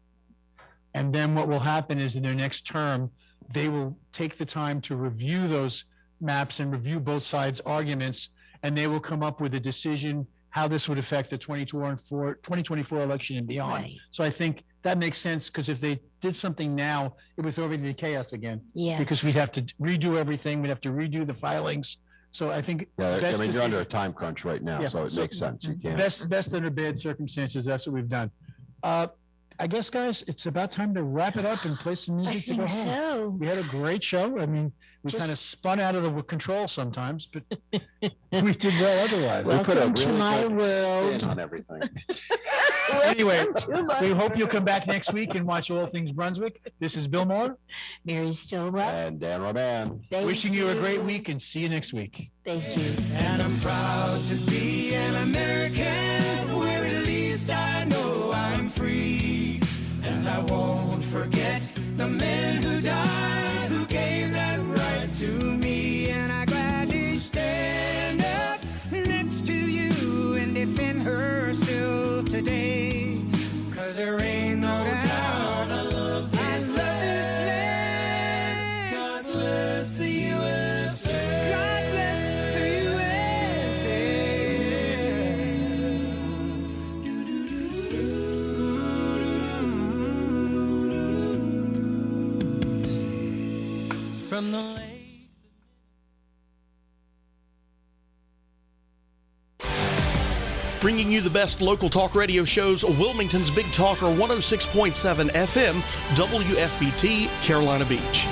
And then what will happen is in their next term, they will take the time to review those maps and review both sides' arguments, and they will come up with a decision how this would affect the 2024 election and beyond. Right. So I think that makes sense, because if they did something now, it would throw everything into chaos again. Yes. Because we'd have to redo everything. We'd have to redo the filings. So I think you're under a time crunch right now, so it makes sense. You can't. Best under bad circumstances. That's what we've done. I guess, guys, it's about time to wrap it up and play some music to go home. So. We had a great show. I mean, we kind of spun out of the control sometimes, but we did well otherwise. Welcome to my world. Spin on everything. Anyway, we hope you'll come back next week and watch All Things Brunswick. This is Bill Moore. Mary Stilwell. And Dan Roban. Wishing you a great week, and see you next week. Thank you. And I'm proud to be an American, where at least I know I'm free. And I won't forget the men who died, who gave that right to me. And I gladly stand up next to you and defend her still today. 'Cause there ain't no doubt I love this land. God bless the USA. God bless the USA. From the lakes. Bringing you the best local talk radio shows, Wilmington's Big Talker 106.7 FM, WFBT, Carolina Beach.